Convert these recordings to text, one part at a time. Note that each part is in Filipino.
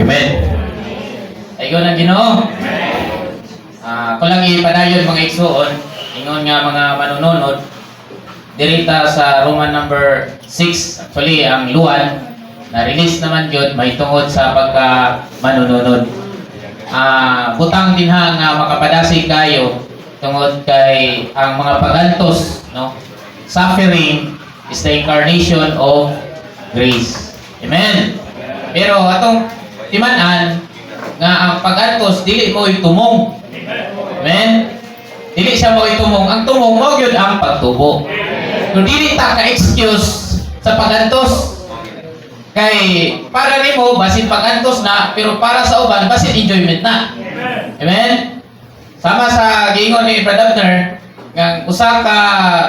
Amen. Ayun ang Ginoo. Kung lang ipadayon mga igsoon, ingon nga mga manununod, dirita sa Roman number 6, actually ang luwan, na-release naman yun, may tungod sa pagka manununod. Butang din ha nga makapadasig kayo tungod kay ang mga pagantos, no? Suffering is the incarnation of grace. Amen. Pero atong timan-an nga ang pagantos dili mo itumong. Amen. Dili siya mo itumong. Ang tumong mo gyud ang pagtubo. Kung dili ta ka-excuse sa pagantos, kay para nimo basin pagantos na, pero para sa uban basin enjoyment na. Amen. Sama sa giingon ni Brother Abner, nga usa ka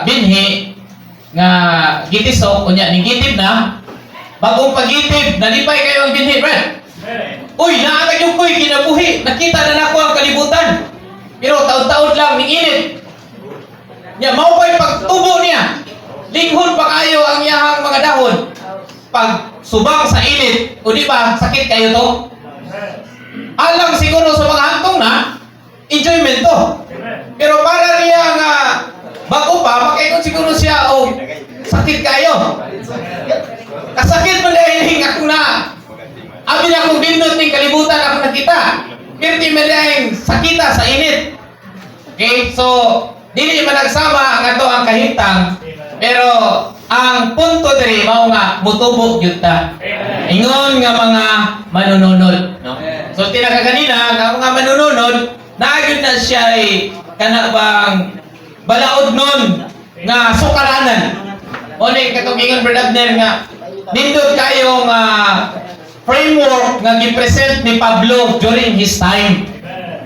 binhi nga gitisok unya ni gitib na, bagong pagitib nalipay kayo ang binhi, Brad. Uy, naatag yung ko'y kinabuhi, nakita na nako ang kalibutan, pero taon-taon lang ning init. Nya mao pa'y pagtubo niya, linghon pa kayo ang iyahang mga dahon. Pag subang sa init, o di ba, sakit kayo to? Alang siguro sa mga hantong na, enjoyment to. Pero para niya nga, bago pa, makaikot siguro siya, o sakit kayo. Kasakit mo dahil ako na, abi na akong bindot ng kalibutan ako nakita. Pero di mo dahil sakita sa init. Okay, so, dili man nagsama ang ato ang kahintang, pero ang punto diri mao nga mutubo gyud ta. Ingon nga mga manununod, no? So tinaga kanina nga mga manununod, naagid na siya kana bang balaod nun nga sukaranan. O ni katong ingon Brother Abner nga nindot kayo nga framework nga gipresent ni Pablo during his time.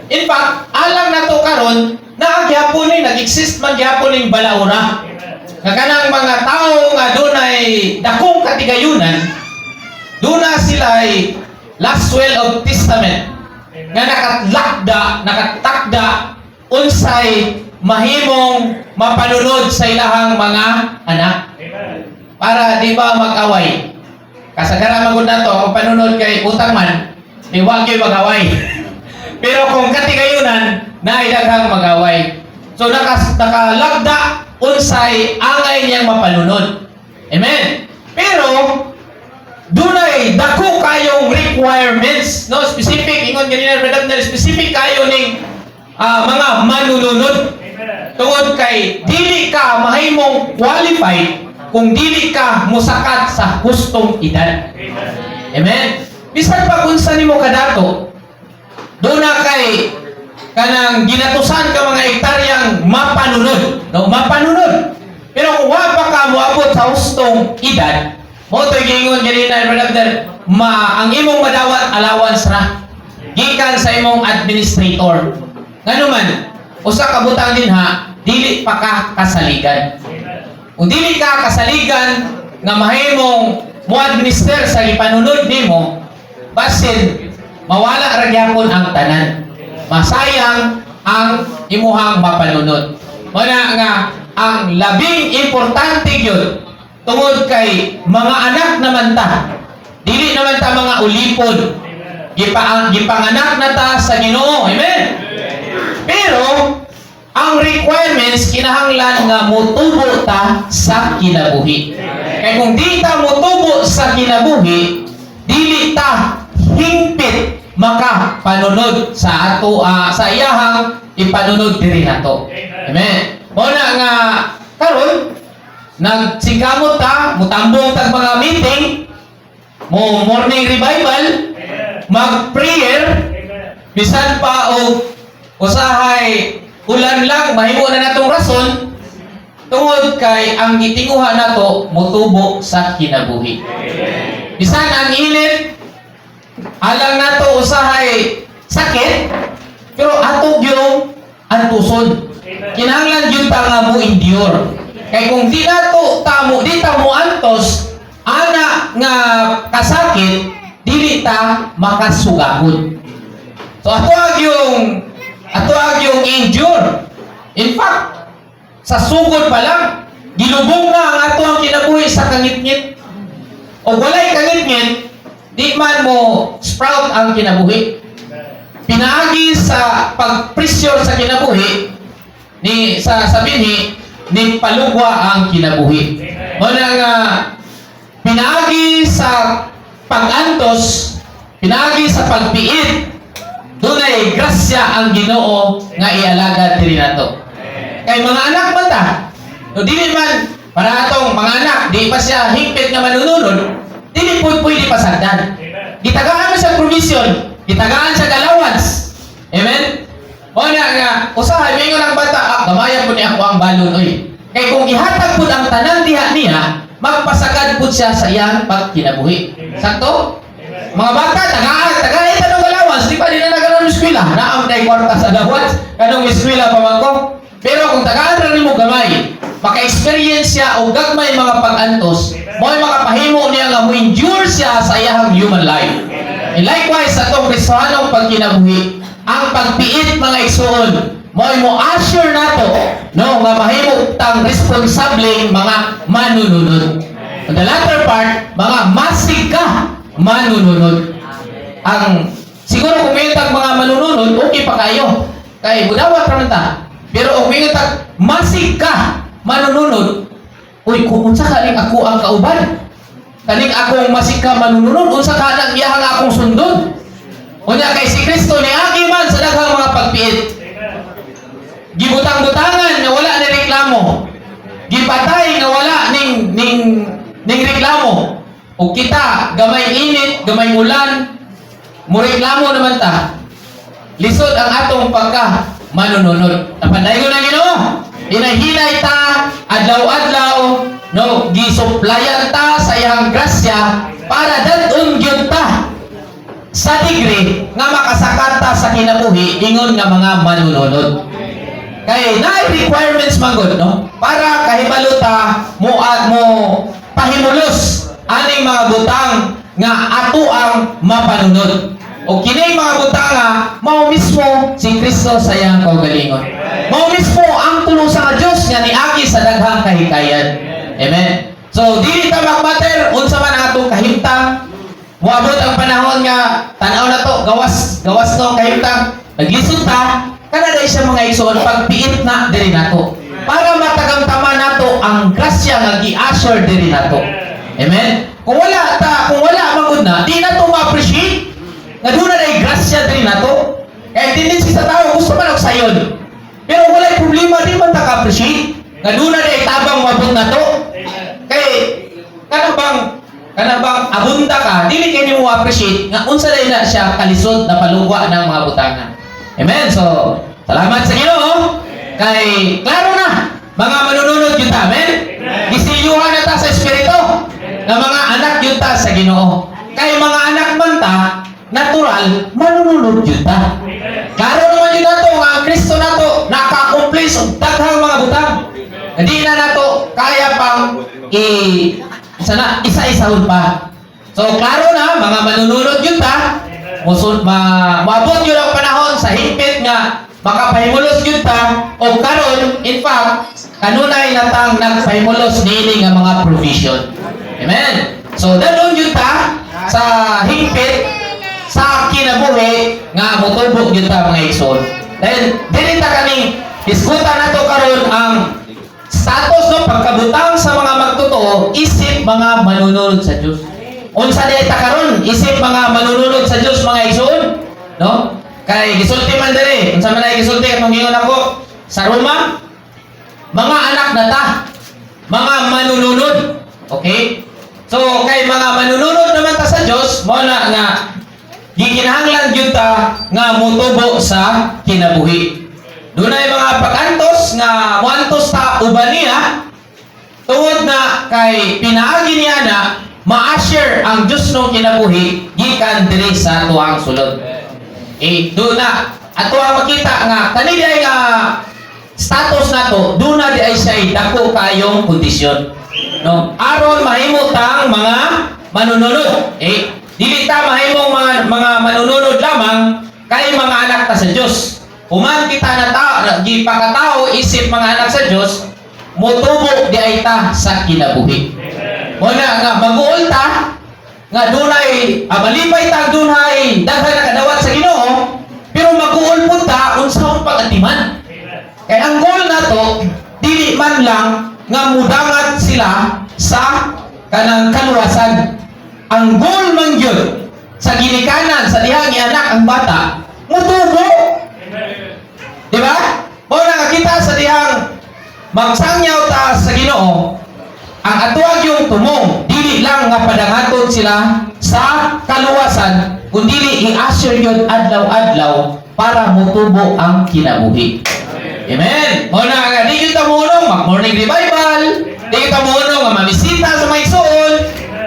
In fact, alang na to karon na gyapon ni nag-exist man gyapon ning balaura. Nga kanang mga tao nga dunay dakong katigayunan, duna sila ay last will of testament nga nakatakda unsay mahimong mapanunod sa ilahang mga anak. Para di ba mag-away. Kasagara magud nato ang panunod kay utang man, di wa gyud mag-away. Pero kung katigayunan, naay daghang mag-away. So nakalagda unsay angay niyang mapanunod. Amen. Pero dunay dako kayong requirements, no, specific ingon ganina Brother Abner, specific kayo ning mga manununod. Tungod kay dili ka mahimong qualified kung dili ka musakat sa hustong edad. Amen. Bisan pa unsa nimo kadato, do na kay kanang ginatusan ka mga hektaryang mapanunod, no, mapanunod. Pero kung wa pa ka moabot sa hustong edad, mo to gingon ganina Brother, ang imong madawat allowance ra gikan sa imong administrator. Ngano man, usa ka butang dinha, dili pa ka kasaligan. Kung dili ka kasaligan nga mahimong mo-administer sa ipanunod nimo, basin mawala ra gyapon ang tanan. Masayang ang imuhang mapanunod. Muna nga ang labing importante gyud tungod kay mga anak naman ta. Dili naman ta mga ulipod. Gipanganak na ta sa Ginoo. Amen. Pero ang requirements kinahanglan nga motubo ta sa kinabuhi. Kay kung di ta motubo sa kinabuhi, dili ta hingpit maka panunod sa ato sa iyahang ipanunod diri nato. Amen. Muna nga karon nagsikamot ta, mutambong tag mga meeting, mo morning revival, mag-prayer, bisan pa og usahay ulan lang mahimo na natong rason tungod kay ang gitinguha nato motubo sa kinabuhi. Bisan ang init alang nato usahay sakit, pero ato gyud antuson. Kinahanglan gyud ta nga mo endure. Kay kung di nato di ta mo antos ana nga kasakit, dili ta makasugahon. So ato agyong endure. In fact, sa sugod pa lang, gilubong na ang ato ang kinabuhi sa kangit-ngit. O walay kangit-ngit, di man mo sprout ang kinabuhi. Pinaagi sa pagpresyur sa kinabuhi, sa binhi, ni palugwa ang kinabuhi. Muna nga, pinaagi sa pag-antos, pinaagi sa pagpiit, dunay grasya ang Ginoo nga ialagad diri nato. Kay mga anak man ta, no dili man para atong mga anak, di pa siya higpit nga manununod, dili pwede pasagdan. Gitagaan mo sa provision, gitagaan sa allowance. Amen? O nga, usahay, may nga ng bata, gamayan po niya ako ang balon, oy. Kaya kung ihatag po ang tanan diha niya, magpasagad po siya sa iyang pagkinabuhi. Sakto? Mga bata, tagaan tanong allowance, di ba di na nagkaroon ng eskwela? Naam na kwarta sa allowance, kanong eskwela pa man ko. Pero kung tagaan rin mo gamay, maka-experience siya o gagmay mga pag-antos, mo'y makapahimo niya nga mo endure siya sa iyang human life. And likewise, sa itong Kristohanong pagkinabuhi, ang pagpiit mga igsoon, mo'y mo assure nato, no, nga mahimo tang responsableng mga manununod. On the latter part, mga masig ka manununod. Ang siguro kung may tag mga manununod, okay pa kayo. Kay budawat raman ta. Pero kung may tag masig ka manununod, uy, kung unsa kaning ako ang kauban, kaning akong masig ka manununod, unsa ka nang iyahang akong sundon. Unya kay si Kristo ni agi man sa daghang mga pagpiit. Gibutang-butangan nga wala ni reklamo. Gipatay nga wala ning reklamo. O kita gamay init, gamay ulan, mo reklamo naman ta. Lisod ang atong pagka manununod. Napanday ko na Ginoo. Hinahinay ta adlaw-adlaw, no, gisuplayan ta sa iyang grasya para dadun gyud ta sa degree nga makasakat ta sa kinabuhi ingon nga mga manununod. Kay na requirements magod, no, para kahibalo ta mo pahimulos aning mga butang nga ato ang mapanunod. O kini mga butang nga mao mismo si Kristo sa iyang kaugalingon. Mao mismo ang tulong sa Dios nga niagi sa daghang kahikayan. Amen. So dili ta magmatter unsa man ang atong kahimtang. Moabot ang panahon nga tan-aw na to, gawas no ang kahimtang. Naglisod ta, kada day siya mga igsoon pagpiit na diri nato. Para matagamtaman nato ang grasya nga gi-assure diri nato. Amen. Kung wala magud na, di nato ma-appreciate nga doon na ay grasya diri nato. Kaya tendency sa tao gusto man og sayon. Pero wala problema, di man ta ka-appreciate nga doon na ay tabang mabot nato. Kay kana bang abunda ka, dili kay nimo appreciate nga unsa day na siya kalisod na palugwa ng mga butangan. Amen. So, salamat sa Ginoo. Kay klaro na mga manununod yun ta. Amen. Gisiyuhan na ta sa espiritu nga mga anak yun ta sa Ginoo. Kay mga anak man ta, natural manununod yun ta. Klaro naman yun nato nga ang Kristo nato naka-accomplish og daghang mga butang. Hindi na nato kaya pang isa-isahon pa. So, klaro na, mga manununod yun ta. Maabot yun ang panahon sa higpit nga makapahimulos yun ta. O karon, in fact, kanunay natang nagpahimulos nili nga mga provision. Amen. So, danon yun ta sa higpit sa kinabuhi nga mutubok yun ta mga igsoon. Dahil, dili ta kaning iskuta na to karon ang status no pagkabutang sa mga magtotoo isip mga manununod sa Dios. Unsa di ta karon isip mga manununod sa Dios mga igsoon, no? Kay gisulti man diri, unsa man ay gisulti katong ingon ako sa Roma, mga anak na ta, mga manununod. Okay? So kay mga manununod naman ta sa Dios, mo na nga gikinahanglan gyud ta nga motubo sa kinabuhi. Doon ay mga pag-antos nga muantos ta uban niya tungod na kay pinaagi niya na ma-assure ang Diyos nung kinabuhi gikan diri sa tuwang sulod. Doon na ato ang makita nga kanili ay nga status nato doon na di ay siya dako kayong kondisyon. No? Aron mahimo tang mga manununod. Dili ta mahimong mga manununod lamang kay mga anak ta sa Diyos. human kita na tao, gipakatao isip mga anak sa Dios, motubo di ay ta sa kinabuhi. Muna nga mag-uol ta nga dunay malipay ta dunay daghan na kadawat sa Ginoo, pero mag-uol pud ta unsahon pag-atiman. Kaya ang goal nato dili man lang nga mudangat sila sa kanang kaluwasan. Ang goal man gyud sa ginikanan sa dihang anak ang bata mutubo. Di ba? Mao na kita sa dihang magsangyaw ta sa Ginoo, ang atuag yung tumong dili lang nga padangaton sila sa kaluwasan, kundi i-assure yun adlaw-adlaw para mutubo ang kinabuhi. Amen. Mao na nga di kita munong mag-morning revival, di kita munong nga mamisita sa may soul,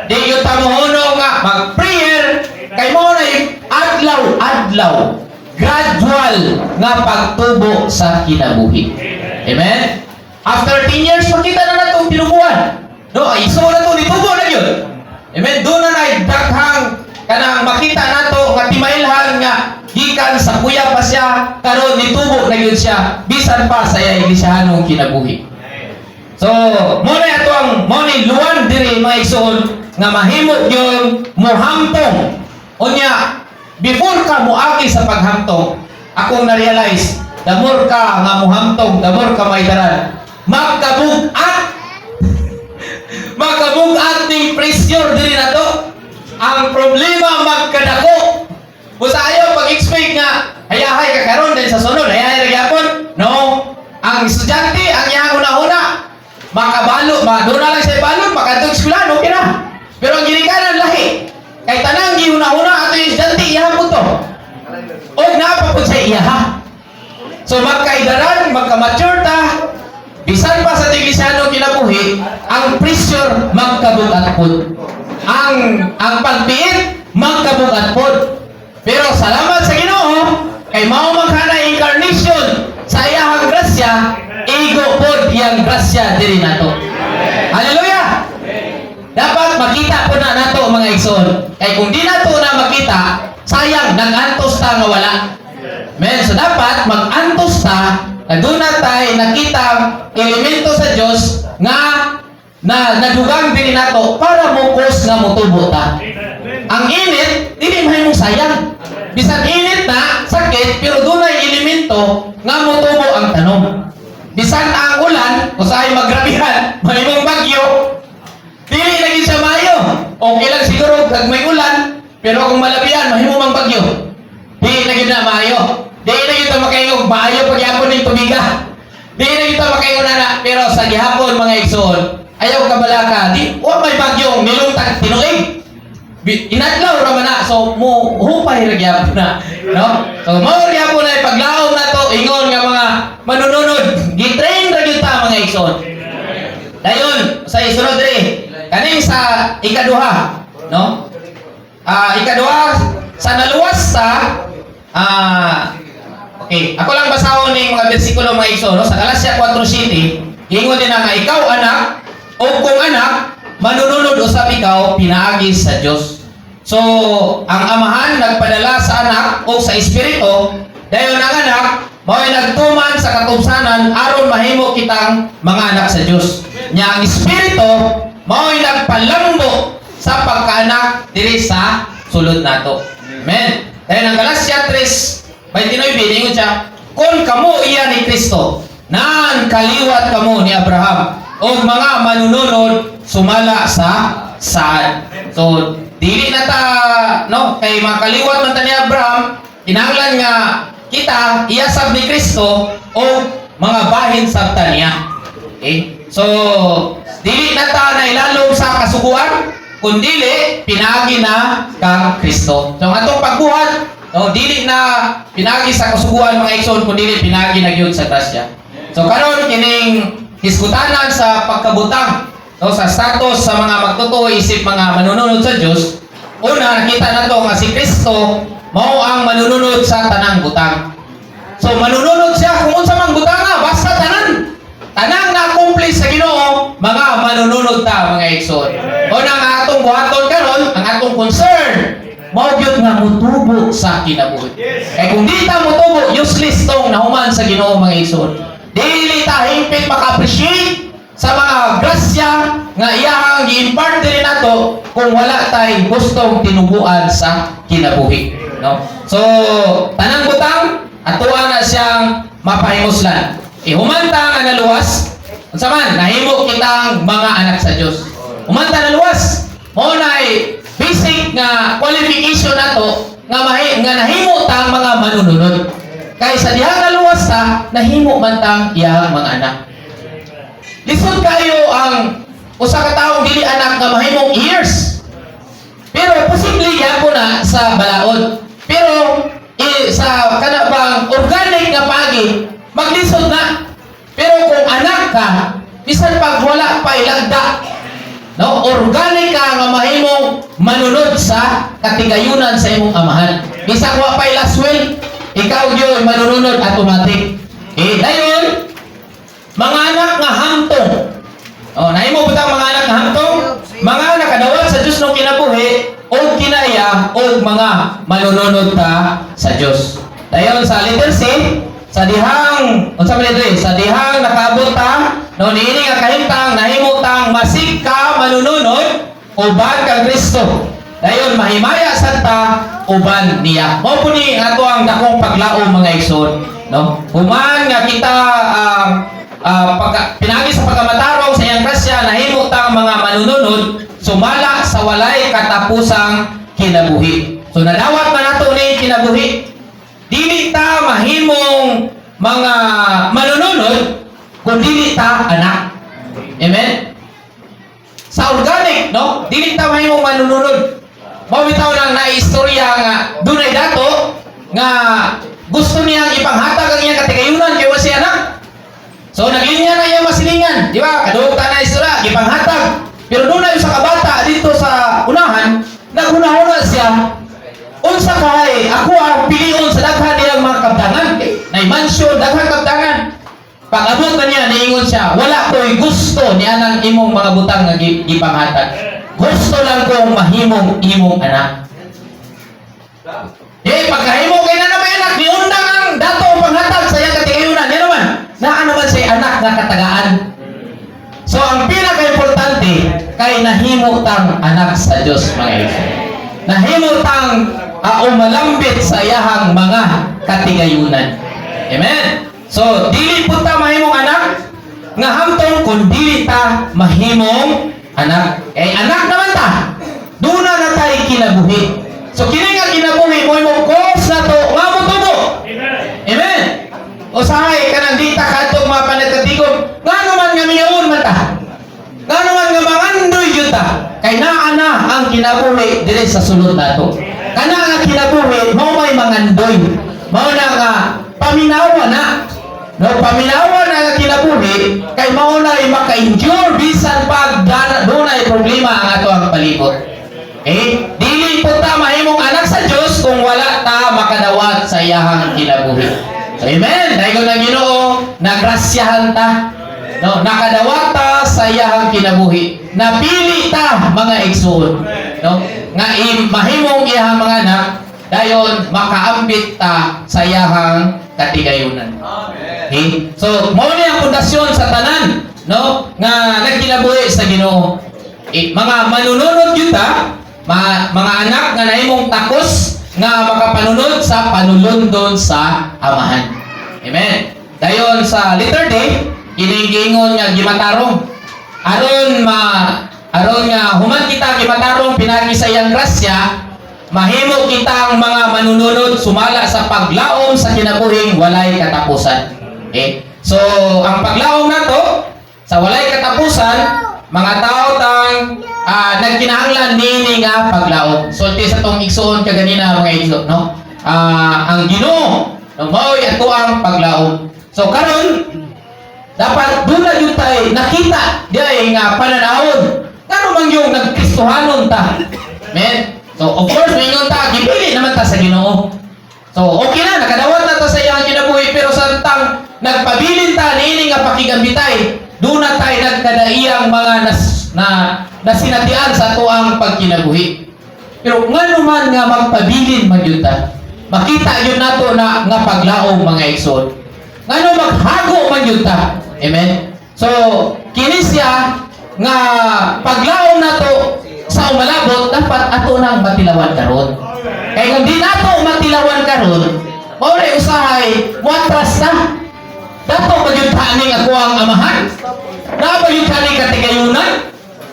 di kita munong nga mag-prayer, kay mo na yung adlaw-adlaw, gradual nga pagtubo sa kinabuhi. Amen. After 10 years, makita na natong tinubuan. No, iso na to, nitubo na yun. Amen. Doon na daghang kanang makita nato nga timailhan nga gikan sa kuya pa siya, karon nitubo na yun siya, bisan pa sa iglesiyanong kinabuhi. So, mo na ato ang mo ni luwan diri mga igsoon nga mahimo yun muhamtong. Unya, before ka muagi sa paghamtong, akong na-realize, the more ka nga muhamtong, the more ka maidaran. Magkabugat ning pressure diri na to. Ang problema magkadako. Busa ayaw pag-expect nga hayahay ka karon din sa sunod, hayahay ra gyapon. No. Ang estudyante ang iyang una-una makabalo, doon na lang sa balot, makadtong eskwela, okay na. Pero ang ginikanan lahi. Kay tanang gihuna-huna ato yung estudyante iyahan po to. O napapod sa iyaha. So magkaidaran, magka-mature ta, bisan pa sa iglesyano kinabuhi, ang pressure magkabugat pod. Ang pagpiit magkabugat pod. Pero salamat sa Ginoo kay mao maghana incarnation sa iyang grasya, igo pod iyang grasya diri nato. Hallelujah. Dapat makita po na nato mga igsoon. Kay kung di nato na makita, sayang nag-antos ta nga wala. Amen. So dapat mag-antos ta na doon na tayo nakita elemento sa Diyos nga nadugang din nato para mukos nga mutubo ta. Ang init, dili mahimong sayang. Bisan init na, sakit, pero doon ay elemento nga mutubo ang tanom. Bisan ang ulan, usahay magrabihan, mahimong bagyo, dili lagi siya mayo. Okay lang siguro pag may ulan, pero kung malabihan, mahimong bagyo. Dili lagi na mayo. Di na kita makaingog, maayo pagyapon ng tubiga. Di na kita makaingog na, pero sa gihapon mga igsoon, ayaw kabalaka, di, may bagyong nilungtag tinuig. Inadlaw raman na, so hupay ra gyapon na, no? So mao gyapon na paglaom na to, ingon nga mga manununod, gitrain ra gyud ta mga igsoon. Dayon sa isunod diri, kaning sa ikaduha, no? Ikaduha sa naluwas sa okay, ako lang basahon ning mga bersikulo mga igsoon, no? Sa Galatia 4:7, ingon din nga ikaw anak, o kung anak, manununod usab ikaw pinaagi sa Dios. So, ang amahan nagpadala sa anak o sa espiritu, dayon ang anak mao'y nagtuman sa katubsanan aron mahimo kitang mga anak sa Dios. Nya ang espiritu mao'y nagpalambo sa pagkaanak diri sa sulod nato. Amen. Dayon ang Galatia 3:29 ingon siya, kung kamo iya ni Kristo, naan kaliwat kamo ni Abraham o mga manununod sumala sa saan. So, dili na ta, no, kay makaliwat man ta ni Abraham, kinahanglan nga kita iyasab ni Kristo o mga bahin sabta niya. Okay? So, dili na ta na ilalom sa kasuguan, kundili pinagi na kang Kristo. So, ang atong pagbuhat, no, dili na pinagi sa kasuguan mga igsoon, kundili pinagi na gyud sa grasya. So, karon kining hiskutanan sa pagkabutang, no, sa status sa mga magtotoo isip mga manununod sa Dios. Una, nakita na to nga si Kristo mao ang manununod sa tanang butang. So manununod siya kung unsa mang butang basta tanan. Tanang na-accomplish sa Ginoo, mga manununod ta mga igsoon. Una nga atong buhaton karon, ang atong concern mao gyud nga mutubo sa kinabuhi. Kay kung di ta mutubo, useless tong nahuman sa Ginoo mga igsoon. Dili ta hingpit maka-appreciate sa mga grasya nga iyang gi-impart diri nato kung wala tay gustong tinubuan sa kinabuhi, no? So tanang butang atuan na siyang mapahimuslan. Humanta nga naluwas, unsa man nahimo kitang mga anak sa Dios. Humanta naluwas, mao nay basic nga qualification nato nga nahimo tang mga manununod. Kay sa dihang naluwas ta, nahimo man tang iyang mga anak. Lisod kayo ang usa ka taong dili anak nga mahimong ears. Pero posible gyapon na sa balaod. Pero sa kanabang organic nga pagi, maglisod na. Pero kung anak ka, bisan pag wala pa ilagda, no, organic ka nga mahimong manunod sa katigayunan sa imong amahan. Bisan wa pa ilaswel, ikaw gyud manunod automatic. Dayon mga anak nga hamtong. Nahimo butang mga anak nga hamtong, mga nakadawat sa Dios no kinabuhi o kinaya o mga manununod ta sa Dios. Dayon sa letter C, sa dihang unsa man diri, sa dihang nakaabot ta no niini nga kahimtang nahimo tang masig ka manununod uban kang Kristo. Dayon mahimaya sad ta uban niya. Mao po ni ato ang dakong paglaom mga igsoon, no? Human nga kita pinagi sa pagkamatarong sa iyang grasya, nahimo tang mga manununod sumala sa walay katapusang kinabuhi. So nadawat na nato ni kinabuhi. Dili ta mahimong mga manununod kung dili ta anak. Amen. Sa organic, no? Dili ta mahimong manununod. Mao bitaw nang naistorya nga dunay dato nga gusto niyang ipanghatag ang iyang katigayunan kay wala siya anak. So naglinya na iyang masilingan, di ba? Kadugta na istorya, ipanghatag. Pero doon na yung sa kabata dito sa unahan, naghuna-huna siya. Unsa kay ako ang pilion sa daghan niyang mga kabtangan. Nay mansyon daghang kabtangan. Pag-abot na niya, niingon siya, wala ko'y gusto niya ng imong mga butang nga gipanghatag. Gusto lang kong mahimong imong anak. Pagkahimo kay na naman anak, niundang ang dato panghatag sa iyang katigayunan. Yan naman, naa naman siya anak na katagaan. So ang pinaka-importante kay nahimo tang anak sa Dios mga igsoon. Nahimo tang umalambit sa iyahang mga katigayunan. Amen. So dili po ta mahimong anak nga hamtong kun dili ta mahimong anak. Anak naman ta. Duna na tay kinabuhi. So kini nga kinabuhi mo imong course na to nga mo tubo. Amen. Usahay kanang di ta kadtong mga panagkatigom. Ngano man nga miyaon man ta. Ngano man nga mangandoy jud ta. Kay naa na ang kinabuhi diri sa sulod nato. Kana nga kinabuhi mao may mangandoy. Mao na nga paminawa na. No, paminawa na nga kinabuhi kay mao na maka-endure bisan pag dunay problema ang ato ang palibot. Dili po ta mahimong anak sa Dios kung wala ta makadawat sa iyahang kinabuhi. So, amen. Dahil na Ginoo, nagrasyahan ta. No, nakadawat ta sa iyahang kinabuhi. Napili ta mga igsoon. No, nga mahimong iyahang mga anak dayon makaambit ta sa iyahang katigayunan. Okay? So, mao ni ang pundasyon sa tanan, no, nga nagkinabuhi sa Ginoo. Mga manununod yun ta, mga anak nga nahimong takos nga makapanunod sa panulundon sa amahan. Amen. Dayon sa letter D, kiningingon nga gimatarong. Aron nga human kita gimatarong pinagi sa iyang grasya, mahimo kitang mga manununod sumala sa paglaom sa kinabuhing walay katapusan. Okay? So, ang paglaom nato sa walay katapusan, mga tao tang nagkinahanglan nini nga paglaom. So, sa tong igsoon kaganina mga igsoon, no? Ang Ginoo, no, mao'y ato ang paglaom. So, karon dapat doon na yun tayo nakita diay nga pananahon. Ano man yung nagkristohanon ta? Men, so of course mingon ta gipili naman ta sa Ginoo. So okay na nakadawat na ta sa iyang kinabuhi pero samtang nagpabilin ta niini nga pakigambitay, doon na tayo nagkadaiyang mga nasinatian sa tuang pagkinabuhi. Pero ngano man nga magpabilin man yun ta, makita yun nato na nga paglaom mga igsoon. Ngano maghago man yun ta. Amen? So, kini siya nga paglaom nato sa umalabot, dapat ato nang matilawan karon. Kaya kung di nato matilawan karon, maulay usahay, muatras na. Dato magyud kaning ako ang amahan. Na magyud kaning katigayunan.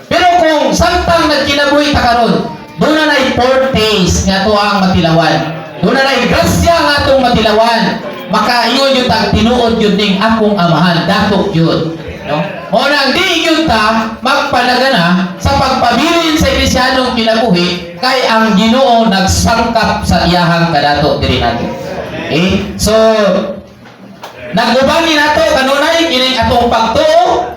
Pero kung samtang nagkinabuhi ta karon, doon na na'y fortes nga to ang matilawan. Doon na na'y grasya nga itong matilawan. Makaingon yun tag tinuod yun ning akong amahan. Dato yun. No? O nang di yun ta, magpalagana sa pagpabilin sa Kristiyanong kinabuhi, kay ang Ginoo nagsangkap sa iyahang kadato diri nato. Okay? So, nagubani nato kanunay kining atong pagtuo,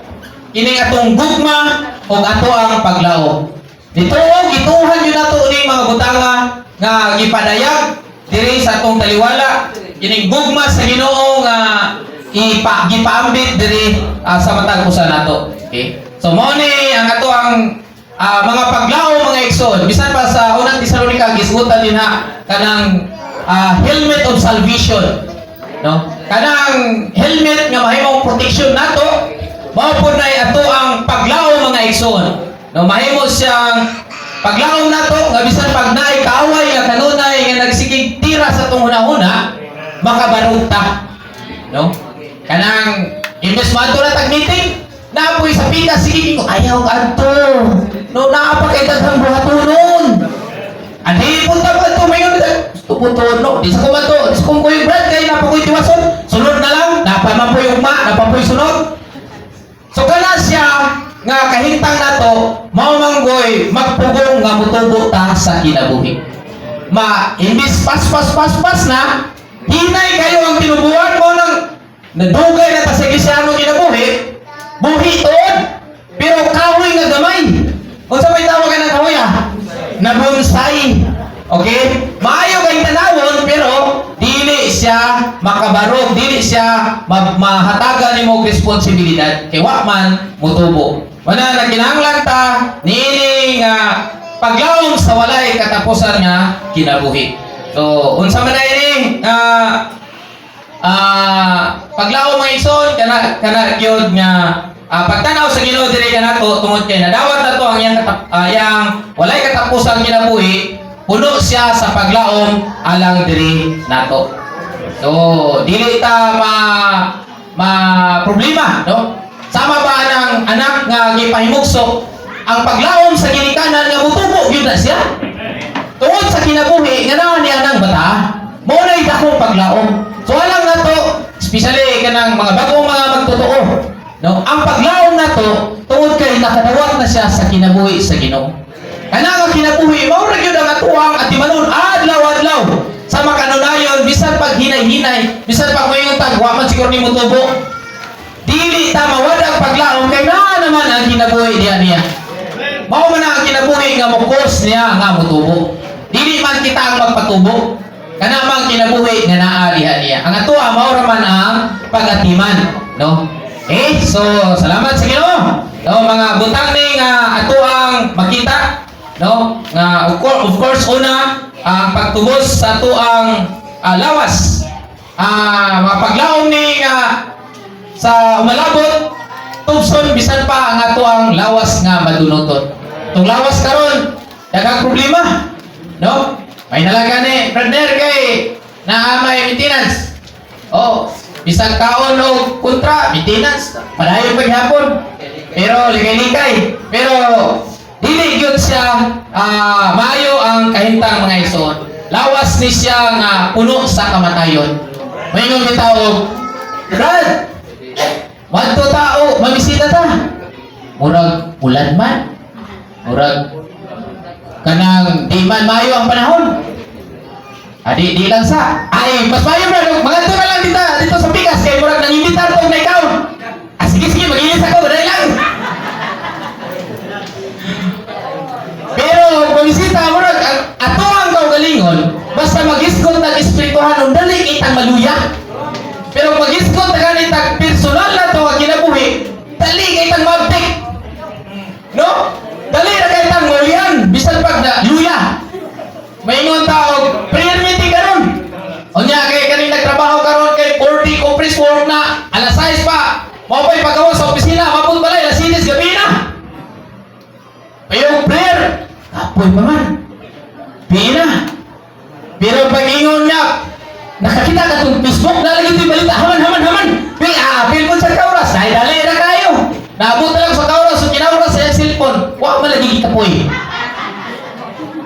kining atong gugma, o ato ang paglao. Dito, gituhan yun nato ning mga butanga nga gipadayag diri sa atong taliwala, kining gugma sa Ginoo nga gipaambit diri sa matag usa nato. Okay? So mo ni ang ato ang mga paglao mga igsoon, bisan pa sa unang Tesalonica gisgutan dinha kanang helmet of salvation. No? Kanang helmet nga mahimong protection nato, mao pud nay ato ang paglao mga igsoon. No, mahimo siyang paglaom nato nga bisan pag naay kaaway nga kanunay nga nagsikig tira sa tong hunahuna, makabarog ta. No? Kanang imbes mato na tag meeting, naapoy sa pita sige ko ayaw adto. No, naapa kay daghang buhatonon. Adi punta pa to mayon tuputon no. Di sa kumato, sa kung koy brad kay napakoy tiwason, sunod na lang, napamoy ugma, napamoy sunod. So kana siya nga kahintang nato mao manggoy magpugong nga mutubo ta sa kinabuhi. Imbis pas na, hinay kayo ang tinubuan mo ng nadugay na ta sa Kristiyanong kinabuhi, buhi tuod, pero kahoy nga gamay. Unsa may tawag ng kahoy na bonsai. Okay? Maayo kay tanawon pero dili siya makabarog, dili siya mahatagan nimo responsibilidad kay wa man mutubo. Wala na kinahanglan ta niini nga paglaom sa walay katapusan nga kinabuhi. So unsa man ini paglaom mga igsoon kana gyud nga pagtanaw sa Ginoo diri kanato tungod kay nadawat nato ang yang walay katapusan kinabuhi, puno siya sa paglaom alang diri nato. So dili ta problema, no? Sama ba ng anak nga gipahimugso ang paglaom sa ginikanan nga mutubo gyud na siya. Tungod sa kinabuhi nga naa niya nang bata, mao nay dakong paglaom. So alang nato, especially kanang mga bagong mga magtotoo, no? Ang paglaom nato tungod kay nakadawat na siya sa kinabuhi sa Ginoo. Kana nga kinabuhi mao ra gyud ang atuang atimanon adlaw-adlaw sa makanunayon bisan pag hinay-hinay, bisan pag moingon tag wa man siguro nimo tubo. Dili ta mawadag paglaom kay naa naman ang kinabuhi niya. Mao man ang kinabuhi nga mukos niya nga mutubo. Dili man kita ang magpatubo. Kana man kinabuhi nga naa diha niya. Ang atoa mao ra man ang pagatiman, no? So salamat sa Ginoo. No, mga butang ni nga ato ang makita, no? Nga of course una ang pagtubos sa ato ang lawas. Mga paglaom ni nga sa umalabot tubson bisan pa ang ato ang lawas nga madunoton. Tung lawas karon daghang problema, no? May nalaga ni partner kay naa may maintenance. Bisan kaon o kontra maintenance padayon paghapon. Pero ligay-ligay. Pero dili gyud siya maayo ang kahintang mga igsoon. Lawas ni siya nga puno sa kamatayon. Mayingon bitaw, Brad, wadto tao, mamisita ta. Murag ulan man. Murag kanang di man mayo ang panahon. Di lang sa. Ay, mas mayo bro, mga to na lang dito sa Pikas kay murag nang imbitar tong na ikaw. Sige, magilis ako, dali lang. Pero bumisita murag ato ang kaugalingon, basta mag-iskot ng espirituhan dali kitang maluya. Pero mag-iskot na ganit ang personal na ito ang kinabuhi, dali kitang mabtik. No? Dali na kitang maluyan, bisan pag na luya. Maingon tao, prayer meeting karon. Unya kay kani nagtrabaho karon kay 40 office work na, alas 6 pa. Mao pa'y pagawa sa opisina, mabot balay alas 6 gabi na. Payong prayer, apoy pa man. Pina. Pero pag ingon niya, nakakita ka itong Facebook, nalagay ito yung balita, haman. Pil mo sa kauras, ay dali na kayo. Naabot na lang sa kauras, so kinauras sa cellphone, huwag malagay kapoy.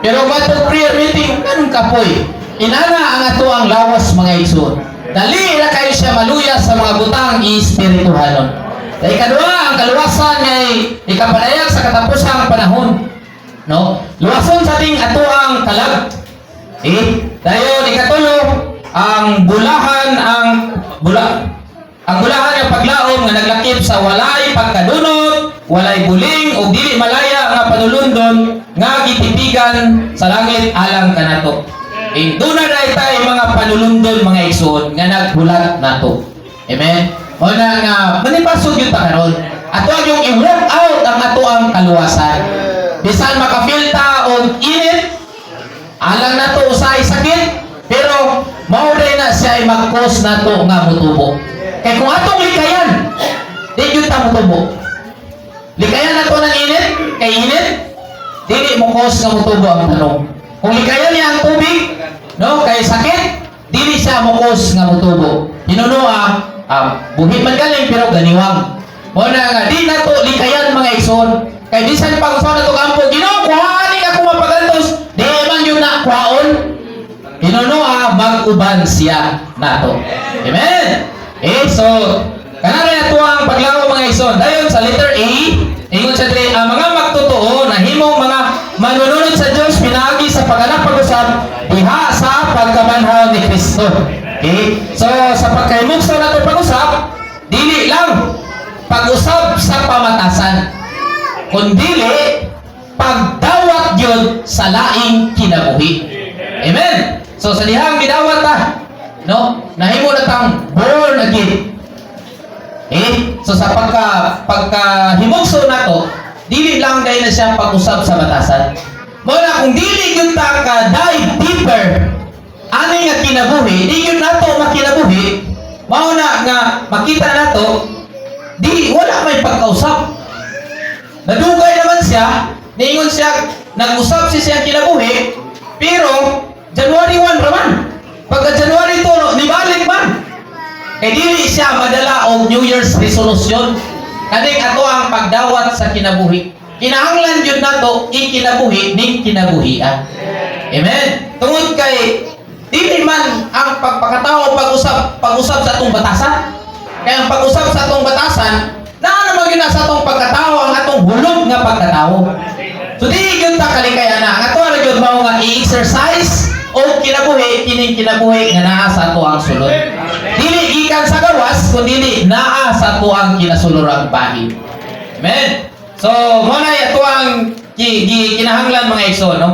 Pero batong prayer meeting, ganun kapoy. Inana ang ato ang lawas mga igsoon. Dali na kayo siya maluya sa mga butang i-spirituhanon. Dahil kadua, ang kaluwasan ay ikapadayag sa katapusang panahon. No? Luwason sa ating ato ang kalag. Dayon ikatulo, ang bulahan ng paglaom nga naglakip sa walay pagkadunot, walay buling o dili malaya nga panulundon nga gitipigan sa langit alang kanato. Duna na tayo mga panulundon mga igsoon nga nagbulat nato. Amen. O na nga manipasod yung karon. Ato yung i-work out ang ato ang kaluwasan. Bisan makafilta og init, alang nato usay sakit, pero mauday na siya ay mag-cause nato nga mutubo. Kaya kung atong likayan, di yun ta mutubo. Likayan nato ng init, kay init, dili mo cause nga mutubo ang tanong. Kung likayan niya ang tubig, no, kay sakit, dili siya mo cause nga mutubo. Hinuno buhit man galing pero ganiwang. Mo na nga di nato likayan mga igsoon. Kay bisan pag usaw nato kampo, Ginoo, kuhaani ka kung mapagantos, di man yun na kwaon. Hinuno mag-uban siya nato. Amen. So kanang nato ang paglaom mga igsoon. Dayon sa letter A, ingon sa dire ang mga magtotoo na himong mga manununod sa Dios pinaagi sa pag-anak pag-usab diha sa pagkabanhaw ni Kristo. Okay? So sa pagkahimugso nato pag-usab, dili lang pag-usab sa pamatasan, kundili pagdawat yun sa laing kinabuhi. Amen. So sa dihang gidawat ta, no, nahimo na tang born again. So sa pagkahimugso nato, dili lang dahil na siya pag-usab sa batasan. Muna kung dili yun ta ka dive deeper ani nga kinabuhi, di yun nato makinabuhi, mauna nga makita nato, di wala may pagkausap. Nadugay naman siya, niingon siya, nag-usap siya kinabuhi, pero January 1 raman. Pagka January 2, nibalik man. Kaya dili siya madala og New Year's resolution. Kaning ato ang pagdawat sa kinabuhi. Kinahanglan yun nato ikinabuhi ning kinabuhian. Amen. Tungod kay dili man ang pagpakatao pag-usap sa atong batasan. Kaya ang pag-usap sa atong batasan, naman yun sa atong pagkatao ang atong hulog nga pagkatao. So di yun ta kalikayan na. Ang ato na yun mao nga i-exercise o kinabuhi, kining kinabuhi nga naa sa ato ang sulod. Dili gikan sa gawas, kundi naa sa ato ang kinasulurang bahin. Amen. So mo na ato ang kinahanglan mga igsoon, no?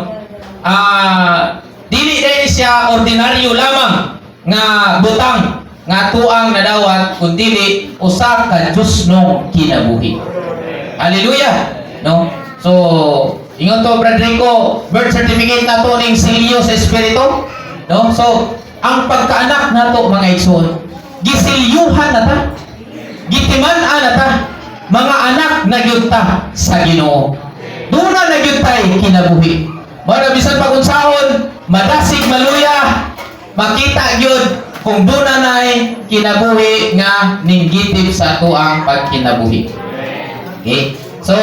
Dili dahil siya ordinaryo lamang nga butang nga tuang nadawat kundi usa ka Dios no kinabuhi. Hallelujah. No? So ingon to Brad Rico, birth certificate nato ning silyo sa espiritu. No? So ang pagkaanak nato mga igsoon, gisilyuhan na ta. Gitiman-an na ta. Mga anak na gyud ta sa Ginoo. Duna na gyud tay kinabuhi. Mara bisan pagunsahon, madasig maluya, makita gyud kung duna nay kinabuhi nga ninggitib sa ato ang pagkinabuhi. Okay? So,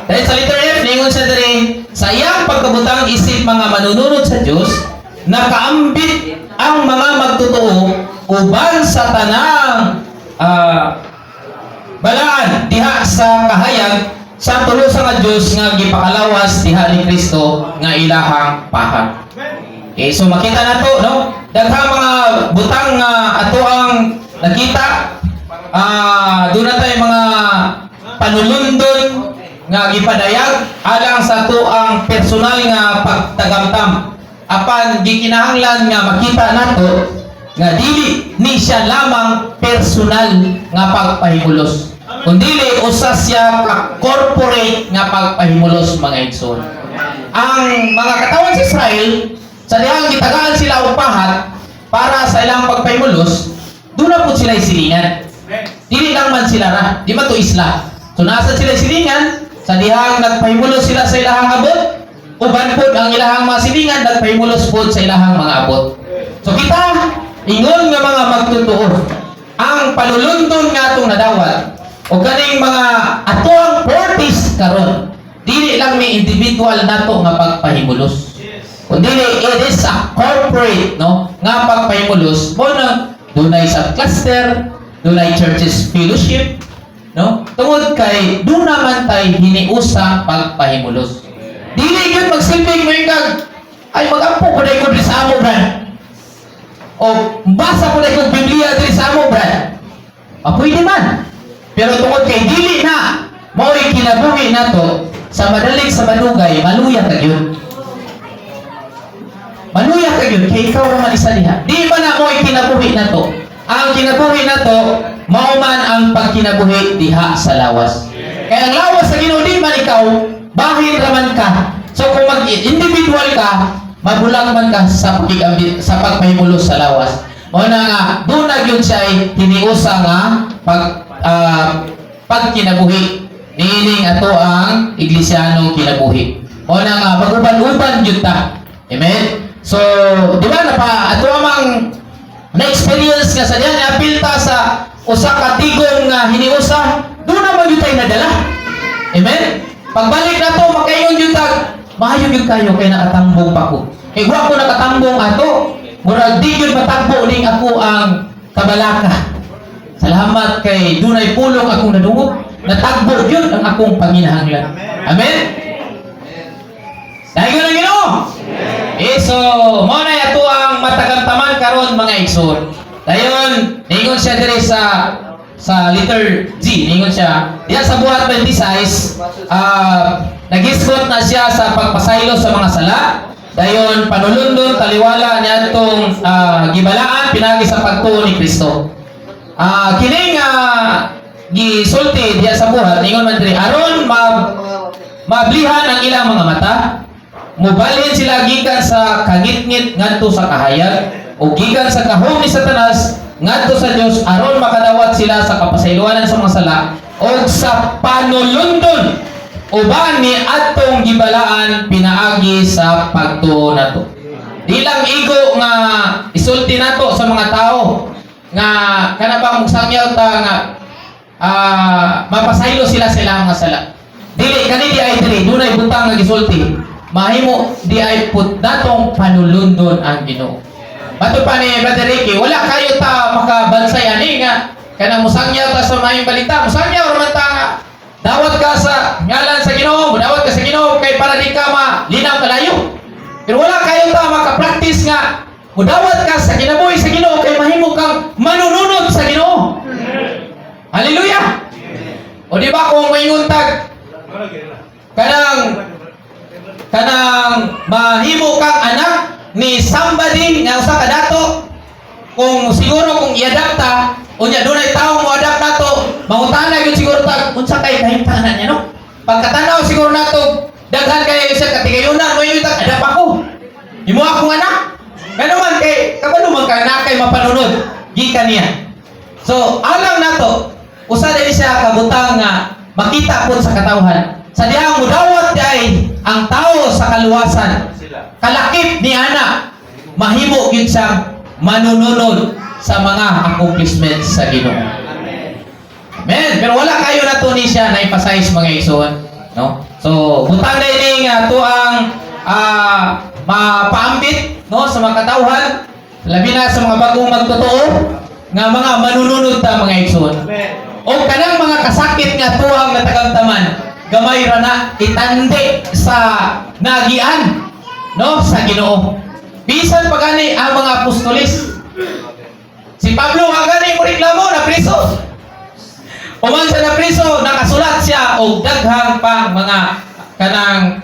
dahil sa letter F, ningon siya diri, sa iyang pagkabutang isip mga manununod sa Diyos, nakaambit ang mga magtotoo uban sa tanang balaan diha sa kahayag sa tulo sa nga Diyos nga gipakalawas diha ni Kristo nga ilahang pahan. Okay, so makita na to, no? Daghang mga butang nga ato ang nakita. Doon na tayo mga panulundon nga gipadayag alang sa ato ang personal nga pagtagamtam. Apan gikinahanglan nga makita nato nga dili ni siya lamang personal nga pagpahimulos, kundi usa siya ka corporate nga pagpahimulos mga igsoon. Ang mga katawan sa Israel sa dihang gitagaan sila og pahat para sa ilang pagpahimulos, doon na po sila silingan. Dili lang man sila ra, di man to isla. So nasa sila silingan, sa dihang nagpahimulos sila sa ilahang abot, uban po ang ilahang mga silingan, nagpahimulos po sa ilahang mga abot. So kita, ingon nga mga magtutuo, ang palulundon nga itong nadawat, o kaning mga atoang fortis karon, dili lang may individual nato nga pagpahimulos. Kundi it is a corporate, no, nga pagpahimulos. Mo nang dunay subcluster, dunay churches fellowship, no? Tungod kay doon naman tay hiniusa pagpahimulos. Dili gyud magsilbing mo kag ay magampo ko dai ko diri sa amo brad. O basa ko dai ko Biblia diri sa amo brad. Pwede man. Pero tungod kay dili na mao'y kinabuhi nato sa madalig sa manugay, maluya ka gyud. Maluya ka gyud kay ikaw ra man isa diha. Di ba na mo'y kinabuhi nato? Ang kinabuhi nato mao man ang pagkinabuhi diha sa lawas. Kaya ang lawas sa Ginoo di man ikaw, bahin ra man ka. So kung mag-individual ka, mabulang man ka sa pagpahimulos sa lawas. Mao na nga doon na gyud siya ay hiniusa nga pagkinabuhi. Niining ato ang iglesyanong kinabuhi. Mao na nga maguban-uban gyud ta. Amen. So, di ba ato amang na-experience nga sa diyan apil ta sa usa ka tigong nga hiniusa, doon na man gyud tay nadala. Amen. Pagbalik na to makaingon gyud tag maayo gyud kayo kay nakatambong pa ko. Kay wa ko nakatambong ato, murag di gyud matagbo ning ako ang kabalaka. Salamat kay dunay pulong akong nadungog, natagbo gyud ang akong panginahanglan. Amen. Dahil ko na Ginoo. So, mo na ato ang matagamtaman karon mga igsoon. Dayon, ningon siya diri sa letter G, ningon siya. Diya sa buhat 26, nagisgot na siya sa pagpasaylo sa mga sala. Dayon, panulundon, taliwala niya itong gibalaan, pinagi sa pagtuo ni Kristo. Kining gisulti diya sa buhat, ningon man diri, aron mablihan ang ilang mga mata, mubalhin sila gikan sa kangit-ngit ngadto sa kahayag o gikan sa kahom ni Satanas ngadto sa Dios aron makadawat sila sa kapasayloanan sa mga sala o sa panulundon uban ni atong gibalaan pinaagi sa pagtuo nato. Di lang igo nga isulti nato sa mga tao nga kana bang mugsangyaw ta nga mapasaylo sila sa ilang mga sala. Dili kani di ay dili dunay butang nga gisulti. Mahimo di ay put natong panulundon ang Ginoo. Bato pa ni Brother Ricky, wala kayo ta makabansay ani nga kanang musangyaw ta sa maayong balita, musangyaw man ta nga dawat ka sa ngalan sa Ginoo, dawat ka sa Ginoo kay para di ka malinaw kalayo. Pero wala kayo ta maka-practice nga mudawat ka sa kinabuhi sa Ginoo kay mahimo kang manununod sa Ginoo. Hallelujah. O di ba kung may nguntag kanang mahimo kang anak ni somebody nga usa ka dato, kung siguro kung i-adapta unya dunay tawo mo adapt nato, mangutana gyud siguro tag unsa kay kahimtanan niya no. Pagkatanaw siguro nato daghan kay sa katigayunan mo yung tag adapt ako. Imo akong anak. Ngano man kay kabalo man ka na kay mapanunod gikan niya. So alam nato usa dili siya kabutang nga makita pud sa katawhan. Sa dihang mudawat ay ang tao sa kaluwasan. Kalakip ni ana mahimo gyud siya manununod sa mga accomplishments sa Ginoo. Amen. Pero wala kayo nato ni siya na emphasize mga igsoon, no? So butang dai ning ato ang mapaambit no sa mga katawhan, labi na sa mga bagong magtotoo nga mga manununod ta mga igsoon. O kanang mga kasakit nga tuwang natagamtaman gamay ra na itandi sa nagian no sa Ginoo. Bisan pagani ang mga apostolis. Si Pablo agani mo reklamo na priso. Uman sa na priso nakasulat siya og daghang pang mga kanang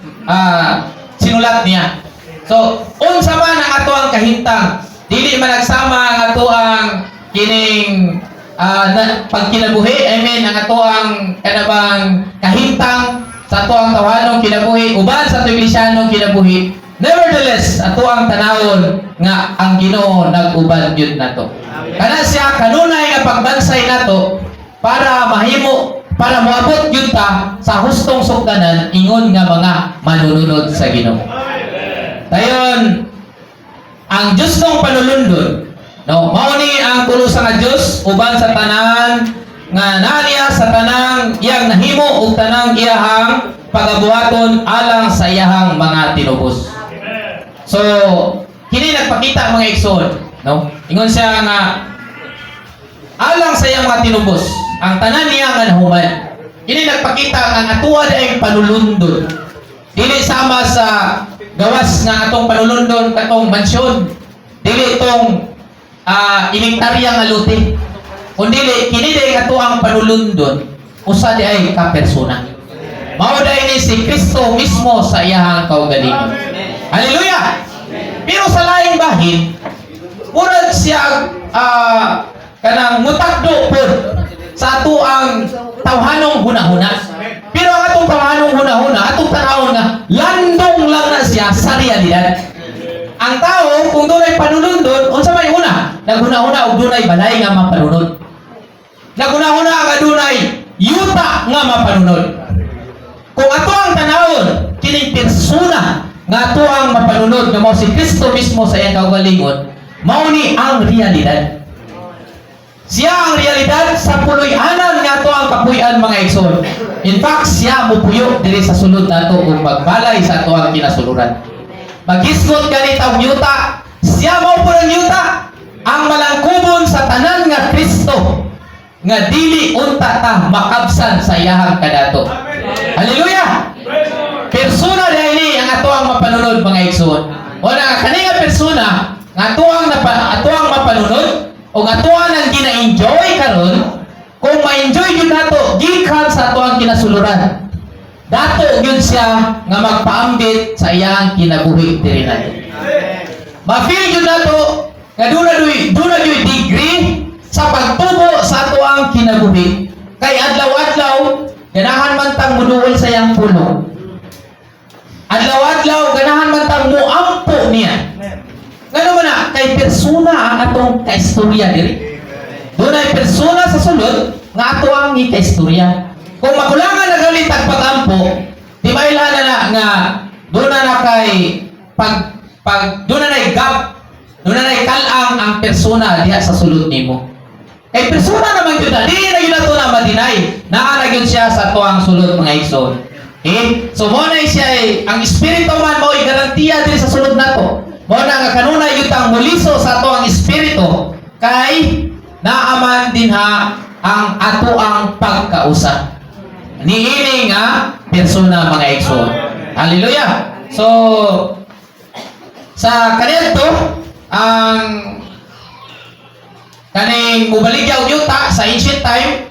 sinulat niya. So unsa man ang ato ang kahintang dili man nagsama ang ato ang kining pagkinabuhi, amen, ang ato ang kanabang kahintang sa ato ang tawanong kinabuhi, uban sa ato iglesanong kinabuhi, Nevertheless, ato ang tanawon nga ang Ginoo nag-uban gyud nato. Kana siya kanunay nga pagbansay nato para moabot gyud ta sa hustong sukdanan ingon nga mga manununod sa Ginoo. Dayon ang Dios ng panulundon, no, mao ni ang tulo sa Dios uban sa tanan nga naniya sa tanang iyang nahimo ug tanang iyahang pagabuhaton alang sa iyahang mga tinubos. So, kini nagpakita mga igsoon, no? Ingon siya nga alang sa iyang mga tinubos, ang tanan niya nga nahuman. Kini nagpakita nga atuwa ay panulundon. Dili sama sa gawas nga atong panulundon katong mansyon. Dili itong inektarya nga lote. Kundi kini day ato ang panulundon usa di ay ka persona. Mao day ni si Kristo mismo sa iyahang kaugalingon. Hallelujah! Pero sa laing bahin, murag siya kanang mutakdo po sa ato ang tawhanong hunahuna. Pero ang atong tawhanong hunahuna, atong tanawon nga, landong lang na siya sa realidad. Ang tao, kung doon ay panulundon, unsa may una? Naghuna-huna o doon ay balay nga mapanunod. Naghuna-huna nga doon ay yuta nga mapanunod. Kung ato ang tanawon, kining persona nga ato ang mapanunod nga mao si Kristo mismo sa iyang kaugalingon, mao ni ang realidad. Siya ang realidad sa puloy-anan nga ato ang kapuy-an mga igsoon. In fact, siya mupuyo diri sa sulod nato ug magbalay sa ato ang kinasuluran. Magisgot ganit ang yuta, siya mao po ang yuta, ang malangkubon sa tanan nga Kristo nga dili unta ta makabsan sa iyahang kadato. Hallelujah! Persona dahil ang ato ang mapanunod mga igsoon. O na kani nga persona nga ato ang mapanunod o ato ang gina-enjoy karon, kung ma-enjoy yun nato gikan sa ato ang kinasuluran. Dato yun siya nga magpaambit sa iyang kinabuhi diri nato. Ma-feel yun nato nga duna degree sa pagtubo sa ato ang kinabuhi. Kay adlaw-adlaw ganahan man tang muduol sa iyang puno. Adlaw-adlaw ganahan man tang muampo niya. Ngano man na kay persona ang atong kaistorya diri. Dunay persona sa sulod nga ato ang ikaistorya. Kung makulangan na galit ang pag-ampo, di ba ilana na nga doon na kay doon na gap, doon na kalang ang persona diha sa sulod nimo. Kay persona naman yun na, di na yun na ito na madinay. Naarag yun siya sa tuwang sulod mga igsoon. Okay? So mo na siya ang espiritu man mo i-garantiya din sa sulod na to. Mo na nga kanunay yun ang muliso sa tuwang espiritu kay naaman din ha ang ato ang pagkausap. Niini nga persona mga igsoon. Hallelujah! So, sa kanito, ang kaning mubaligyaw yuta sa ancient time,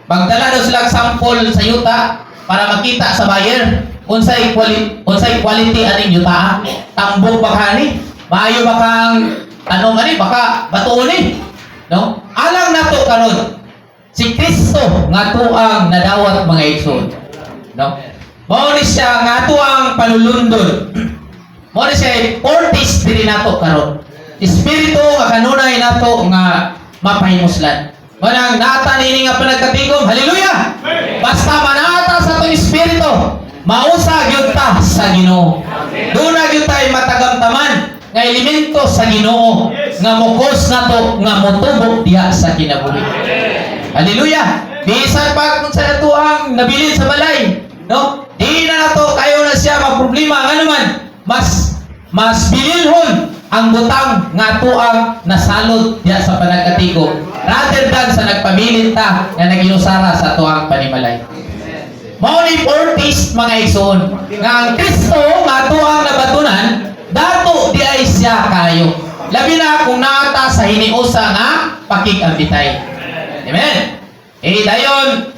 magdala daw sila sample sa yuta para makita sa buyer unsay quality aning yuta. Tambong baka ni, maayo bakang tanong ani, baka batuon ni. No? Alang nato karon si Kristo nga to ang nadawat mga igsoon. No? Mao ni siya nga to ang panulundon. Mao ni siya portis diri nato karon. Espiritu nga kanunay nato nga mapahimuslan. Manang naata nini nga panagkatigom. Hallelujah! Basta manata sa itong espiritu, mausa gyud ta sa Ginoo. Doon na gyud tayo matagamtaman nga elemento sa Ginoo nga mukos nato nga motubo diha sa kinabuhi. Hallelujah! Bisan pa kung sa nato ang nabilin sa balay, no? Di na nato kayo na siya magproblema nga naman. Mas bililhon ang butang nga tuang nasalod diya sa panagkatigo rather than sa nagpabilin ta nga naginusara sa tuang panimalay. Mao ni portis mga igsoon nga ang Kristo nga tuang nabatunan dato di ay siya kayo. Labi na kung naata sa hiniusa nga pakig-ambitay. Amen. Dayon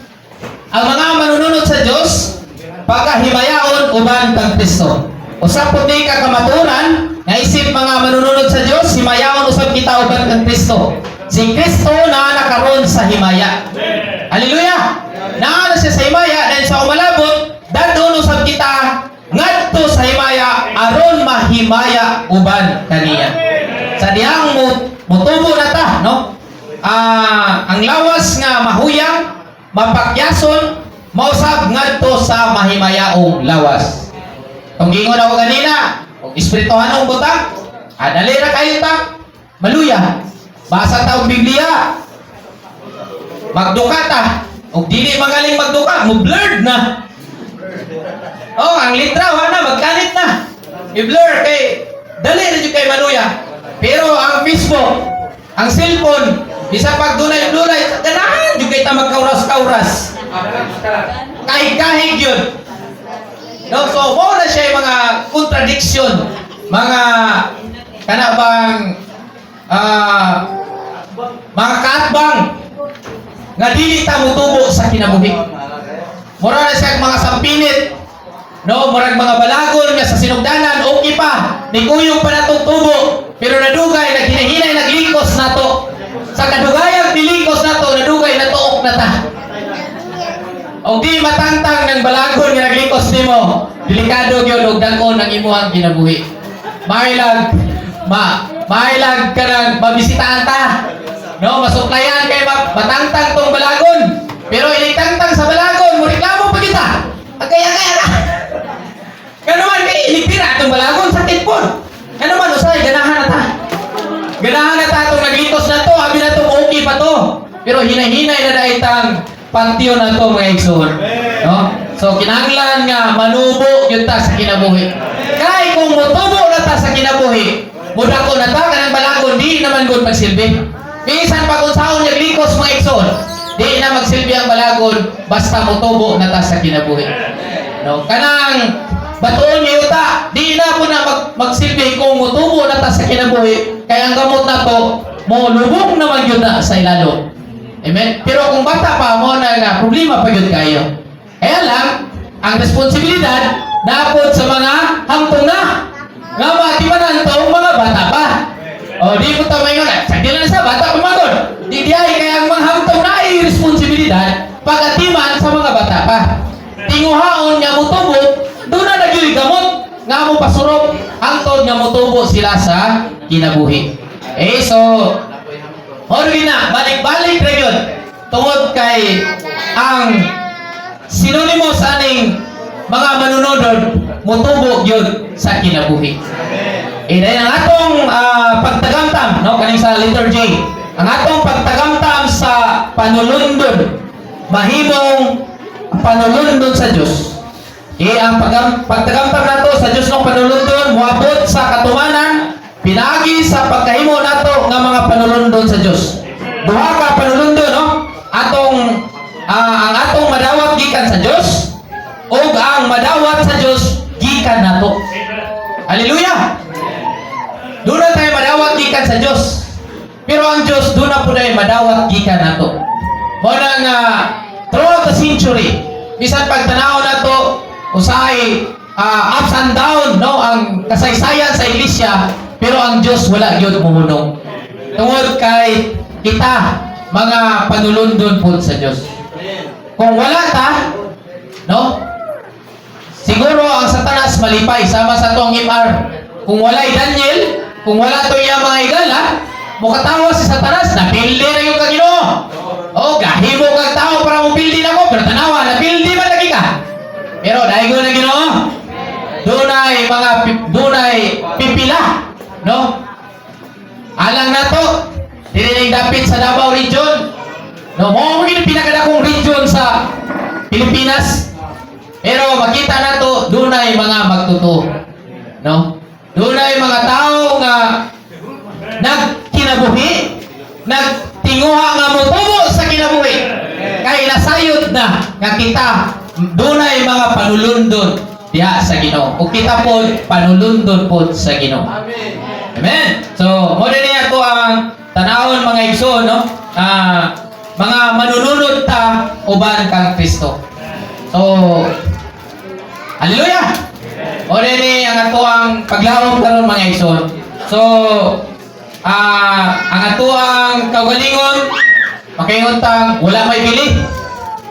ang mga manununod sa Dios pagkahimayaon uban kang Kristo. Usap po di ka kamaturan nga isip mga manununod sa Dios, himayaon usab kita uban kang Kristo. Si Kristo na nakaroon sa himaya. Hallelujah! Naa na siya sa himaya dahil sa umalabot, dadon usab kita ngadto sa himaya aron mahimaya uban kaniya. Sa dihang mutubo na ta, no? Ang lawas nga mahuyang, mapakyason, mausab ngadto sa mahimayaong lawas. Kung gingon ako kanina, kung espirituhanong butang, dali ra kayo ta, maluya. Basa ta og Biblia. Magduka ta. Og dili magaling magduka, mo blurred na. Oh, ang litra na magkanit na. I-blur kay dali ra jud kay maluya. Pero ang Facebook, ang cellphone, bisa pag dunay-dunay, ganahan jud kay ta magkauras-kauras. Kahig-kahig yun. No, so mo na siya yung mga contradiction, mga kanabang mga kaatbang nga dili ta mutubo sa kinabuhi. Mura na siya mga sampinit, no, murag mga balagon nga sa sinugdanan, okay pa, nikuyong pa natong tubo, pero nadugay, naghinahinay, naglikos nato. Sa kadugayang nilikos nato, nadugay, natuok na ta. O di matantang ng balagon nga naglikos nimo, delikado gyud og dag-on ang imuhang kinabuhi. Mailag ka nang mabisitahan ta. No, masuklayan kay matangtang tong balagon. Pero initangtang sa balagon, mo reklamo pa kita. Agaya-gaya na. Kanuman kay inipira tong balagon sakit po. Kanuman usay ganahan na ta. Ganahan na ta tong naglitos na to, abi na tong okay pa to. Pero hinahinay na daitang pantiyo na to mga igsoon. No? So kinahanglan nga manubo yun ta sa kinabuhi. Kay kung mutubo na ta sa kinabuhi, mudako na ta kanang balagon di naman gud magsilbi. Minsan pag unsaon naglikos mga igsoon, di na magsilbi ang balagon basta mutubo na ta sa kinabuhi. No? Kanang batuon niyo ta, di na po na magsilbi kung mutubo na ta sa kinabuhi. Kaya ang gamot na to, mo lubog naman yun na sa ilalo. Amen? Pero kung bata pa mo na problema pa yun kayo. Kaya lang, ang responsibilidad dapat sa mga hangtong na. Nga matimanan to ang mga bata pa. O di po tama yun. Sagdila na sa bata pumagon. Di diay kaya ang mga hangtong na ay responsibilidad pagatiman sa mga bata pa. Tinguhaon nga mo tubo, doon na nagyulig gamot. Nga mo pasurok, hangtod nga mo tubo sila sa kinabuhi. So, Orgina, balik-balik na yun. Tungod kay ang synonymous aning mga manunodod, mutubo yun sa kinabuhi. Dahil ang atong pagtagamtam, no, kaning sa letter J, ang atong pagtagamtam sa panulundod, mahimong panulundod sa Diyos. Ang pagtagamtam nato sa Diyos ng panulundod, muabot sa katumanan, pinagi sa pagkahimo nato nga mga panulundon sa Dios. Duha ka panulundon, no? Ang atong madawat gikan sa Dios ug ang madawat sa Dios gikan nato. Hallelujah. Doon na tayo madawat gikan sa Dios. Pero ang Dios doon na po na madawat gikan nato. Mo nang throughout the century, bisan pagtanaw nato usahay ups and down, no, ang kasaysayan sa iglesia. Pero ang Diyos wala yun mumunong. Tungod kay kita, mga panulundon po sa Diyos. Kung wala ta, no? Siguro ang Satanas malipay, sama sa itong MR. Kung wala'y Daniel, kung wala ito yung mga igala, mukatawa si Satanas, napildi na yung Ginoo. O, gahimo kang tao para mupildi na ko, pero tanawa, napildi man lagi ka. Pero dahil ko na Ginoo, dunay pipila. No? Alang na to, diniling dapit sa Davao region. No, mo maging pinakadakong region sa Pilipinas. Pero makita na to, dunay mga magtuto. No? Dunay mga tao nga nagkinabuhi, nagtinguha nga mutubo sa kinabuhi. Kay nasayod na nga kita, dunay mga panulundon diha sa Ginoo. O kita po panulundon po sa Ginoo. Amen. So, mo din niya to ang tanawon mga igsoon, no? Mga manununod ta uban kang Kristo. So, hallelujah. O din ni ang ato ang paglawom karon mga igsoon. So, ang ato ang kagalingon makayuntang wala may bili.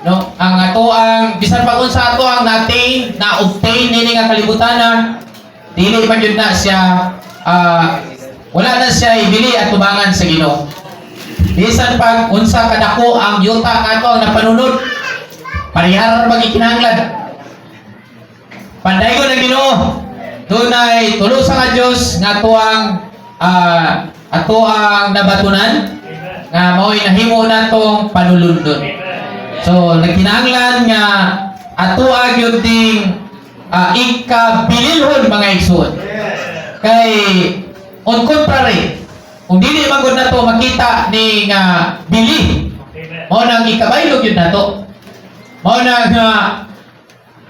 No? Ang ato ang bisan pa kun sa ato ang natin na obtain nini nga kalibutan dili man yun na siya wala na siya ibili at tubangan sa Ginoo. Bisan pag unsa kadako ang yuta kato ang napanunod, pariharan magikinahanglan. Panday ko ng Ginoo, dunay tulo sa nga Dios nga ato ang nabatunan nga mao'y nahimo natong panulundon. So nagkinahanglan nga ato gyud ding ikabililhon mga igsoon. Kay on contrary, kung dili man gud nato makita ni nga bili, mao nang ikabaylo gyud nato. Mao nang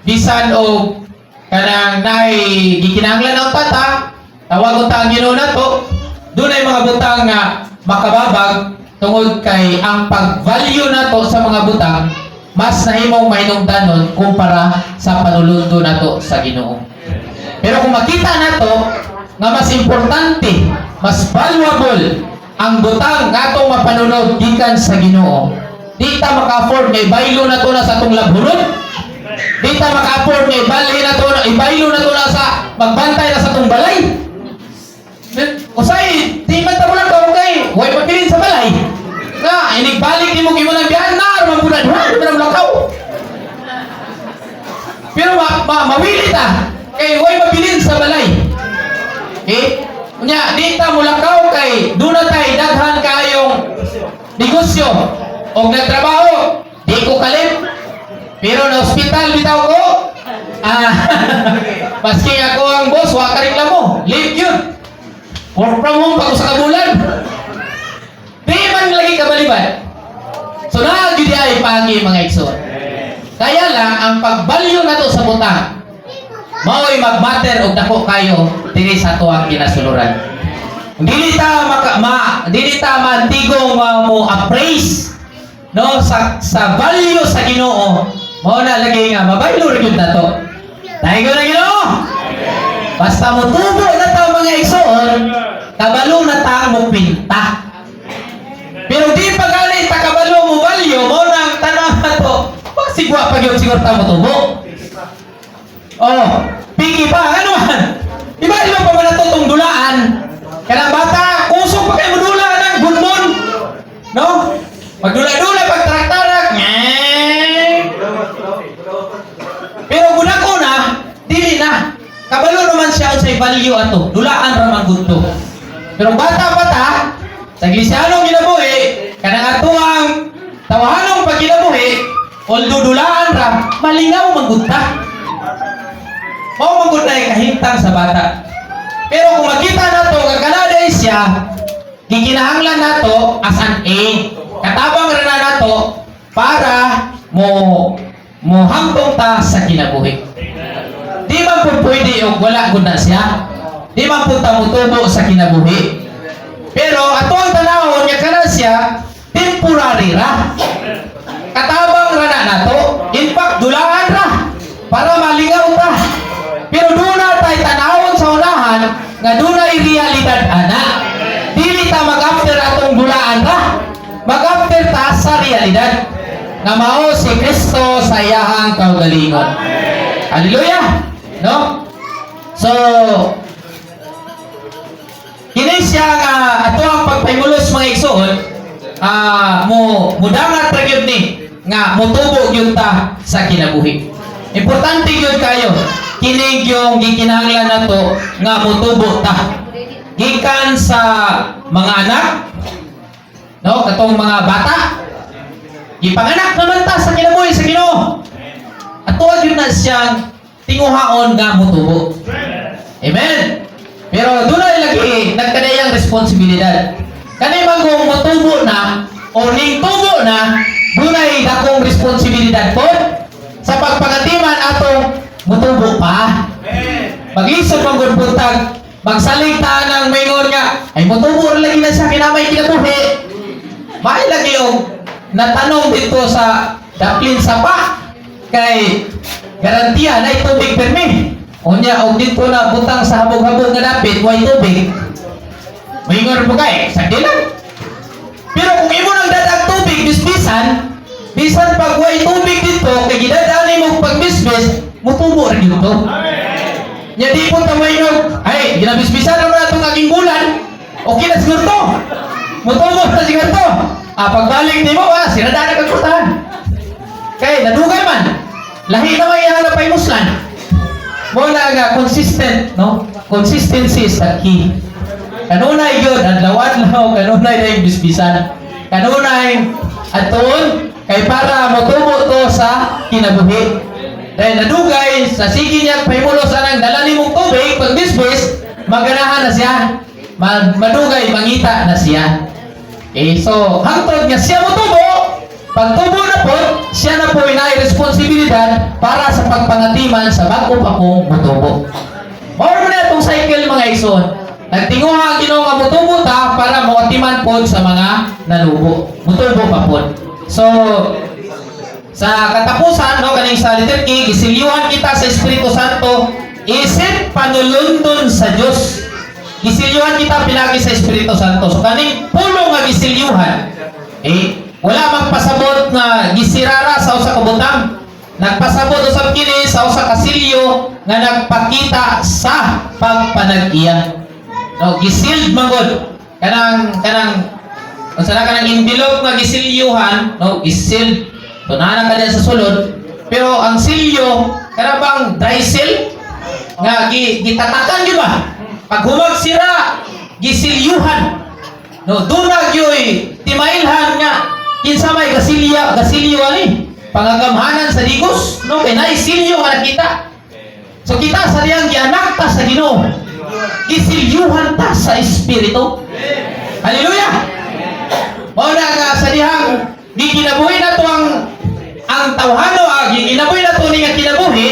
bisan og kanang naay gikinahanglan ang tata, tawag unta ang Ginoo nato, dunay mga butang nga makababag tungod kay ang pag-value nato sa mga butang mas nahimong mahinungdanon kumpara sa panulundo nato sa Ginoo. Pero kung makita nato nga mas importante, mas valuable ang butang nga atong mapanunod gikan sa Ginoo, di ta maka-afford nga ibaylo nato na sa atong labhunod. Di ta maka-afford nga ibaylo nato na sa magbantay na sa atong balay. Usay, di man ta mo lang kay way magpilin sa balay. Na, inigbalik ni mo ng biyahan na, mabunan ha, di man lakaw. Pero mawili ta, kay way mabilin sa balay. Okay? Unya, di ta mo lakaw kay doon na tayo daghan kayong negosyo o nagtrabaho, di ko kalim. Pero na hospital bitaw ko, maski ako ang boss, waka rin lang mo, leave yun. Work from home pag sa kabulan. Di man lagi kabaliban. So naagid ay pagi mga igsoon. Kaya lang ang pagbalyo nato sa butang mao'y magmatter og dako kayo diri sa tuwang kinasuluran. Dili ta mantigong mo appraise no sa value sa Ginoo. Mao na lagi nga mabaylo ra gyud nato. Dahil ko na Ginoo. Basta mo tubo na ta mga igsoon, kabalo na ta mo pinta. Pero di pa gali ta kabalo mo value mo nang tanang ato. Pagsigwa pa gyud siguro ta mo tubo. Oh, pigi pa ano man. Di ba pa man nato tong dulaan? Kanang bata, kusog pa kay mo dula ng gudmon. No? Pagdula-dula pag tarak-tarak. Pero gunako na, dili na. Kabalo naman siya sa value ato. Dulaan ra man gud to. Pero bata-bata, sa Iglesianong ginabuhi, kanang ato ang tawahanong pag ginabuhi, although dulaan ra, malingaw magudta. Mao magud na kahintang sa bata. Pero kung makita nato nga kanaday siya, gikinahanglan nato as an aid. Katabang ra na nato para mo hambong ta sa kinabuhi. Di man po pwede o wala gud na siya. Di man po ta mutubo sa kinabuhi. Pero ato ang tanawon nga kana siya temporary ra. Katabang ra na nato, in fact dulaan ra para malingaw ta. Pero doon na tayo tanawon sa unahan nga doon na realidad ana. Dili ta mag-after atong dulaan ra. Mag-after ta sa realidad nga mao si Kristo sa iyahang kaugalingon. Hallelujah! No? So, kini siya nga ato ang pagpahimulos mga igsoon, mudangat ra gyud ni nga motubo gyud ta sa kinabuhi. Importante gyud kayo kini yung gikinahanglan nato nga motubo ta gikan sa mga anak, no, katong mga bata. Gipanganak naman ta sa kinabuhi sa Ginoo. Ato gyud na siyang tinguhaon nga motubo. Amen. Pero dunay lagi nagkadayang responsibilidad. Kani magong motubo na o ning tubo na, dunay dakong responsibilidad po sa pagpangatiman atong motubo pa. Mag-isip ang gudbuntag, magsaling ta ng mayngon nga, ay motubo rin lagi na siya kinamay kinabuhi. May lagi yung natanong dito sa daplin sapa kay garantiya na itubig permi. Unya og dito na butang sa habog-habog nga dapit way tubig. Mayngon mo kay, sagdi lang. Pero kung imo nang dadag tubig bisbisan, bisan pag way tubig dito kay gidadani mo pagbisbis, mutubo rin dito. Nya di po tamaynog. Ay, ginabisbisan naman atong aking bulan. Okay na siguro to. Mutubo na siguro to. Pagbalik ni mo, sinadaan na kagputahan. Kay, nadugay man. Lahi na may ihanap ay muslan. Muna nga, consistent, no? Consistency is the key. Kanunay yun, adlaw-adlaw, kanunay na yung bisbisan. Kanunay, aton, kay para mutubo to sa kinabuhi. Dahil nadugay, sa sige niya, pahimulos anang dalali mong tubig, pag bisbis, maganahan na siya. Madugay, mangita na siya. Okay, so, hangtod nga siya mutubo, pag tubo na po, siya na po inay responsibilidad para sa pagpangatiman sa bago pa kong mutubo. More mo na itong cycle mga ison. Nagtinguha ang Ginoo nga mutubo ta para makatiman po sa mga nanubo. Mutubo pa po. So, sa katapusan, no, kaning sa letter K, gisilyuhan kita sa Espiritu Santo, isip panulundon sa Diyos. Gisilyuhan kita pinagi sa Espiritu Santo. So, kaning pulong nga gisilyuhan, wala magpasabot na gisirara sa usa ka butang. Nagpasabot usab kini sa usa ka silyo nga nagpakita sa pagpanag-iya. No, gisild mangod. Kanang unsa na kanang envelope nga gisilyuhan, no, gisild. Tunanan ka diyan sa sulod. Pero ang silyo, kana bang dry seal nga gitatakan gyud ba? Pag humag sira, gisilyuhan. No, dunag yoy timailhan nga kinsa may gasilyo ani pangagamhanan sa digos, no, kay naay silyo nga nakita. So kita sa diyang gianak ta sa Ginoo, gisilyuhan ta sa Espiritu. Hallelujah. Mao na nga sa diyang gikinabuhi na to ang tawhano, gikinabuhi na to ni nga kinabuhi,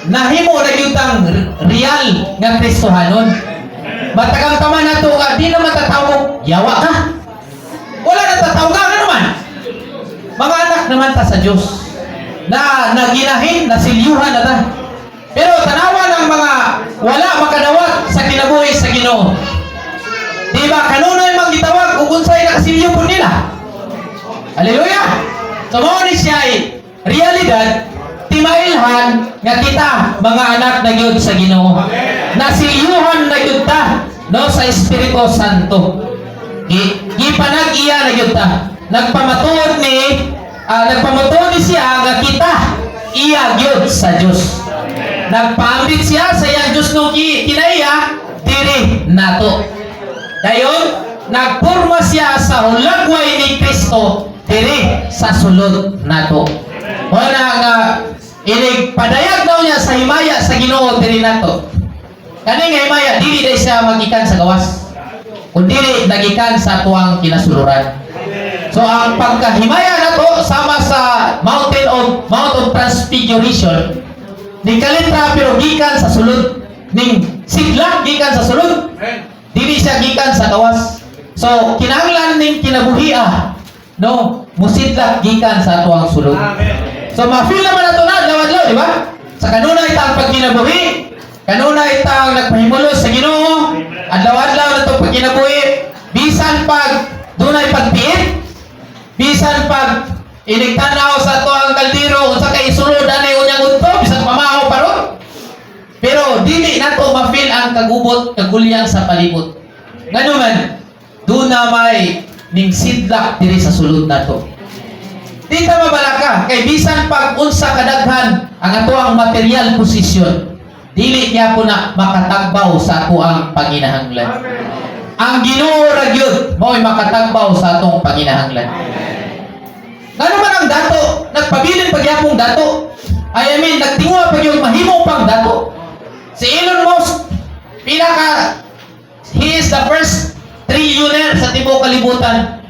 nahimo na gyud tang real nga Kristohanon. Matagang taman na ito nga, di na matatawag, yawa ka. Wala na tatawag ka, ano man? Mga anak naman ta sa Diyos, na naginahin, nasilyuhan na ta. Pero tanawa ng mga wala makadawat sa kinabuhi sa Ginoo. Di ba, kanunay mang gitawag, ugunsay na kasilyo po nila. Hallelujah! So, mo ni siya ay realidad, timailhan nga kita mga anak na gyud sa Ginoo. Nasilyuhan na gyud ta, no, sa Espiritu Santo. Gipanag-iya na gyud ta. Nagpamatuod ni siya nga kita iya gyud sa Dios. Nagpaambit siya sa iyang Dios no kinaiya diri nato. Dayon nagporma siya sa hulagway ni Kristo diri sa sulod nato. Wala nga inig padayag daw niya sa himaya sa Ginoo diri nato. Kani nga himaya dili day siya magikan sa gawas, kundi nagikan sa tuwang kinasuluran. So ang pagkahimaya nato sama sa Mount of Transfiguration, ni kalitra pero gikan sa sulod, ning sigla gikan sa sulod. Dili siya gikan sa gawas. So kinahanglan ning kinabuhi no, musidlak gikan sa tuwang sulod. So ma-feel naman nato na adlaw-adlaw, di ba? Sa kanunay tang pagkinabuhi, kanunay tang nagpahimulos sa Ginoo, adlaw-adlaw na to pagkinabuhi, bisan pag dunay pagpiit, bisan pag iligtanaw sa to ang kaldero, unsa kay isulod ani unyang udto, bisan pamahaw paron. Pero dili nato ma-feel ang kagubot, kagulyang sa palibot. Ngano man, doon na may ning sidlak diri sa sulod nato. Di ta mabalaka kay bisan pag unsa kadaghan ang ato ang material posisyon, dili niya po na makatagbaw sa ato ang panginahanglan. Ang Ginoo ra gyud mo'y makatagbaw sa atong panginahanglan. Ngano man ang dato, nagpabilin pagyapong dato. I mean, nagtinguha pag yung mahimo pang dato. Si Elon Musk, he is the first trillionaire sa tibuok kalibutan.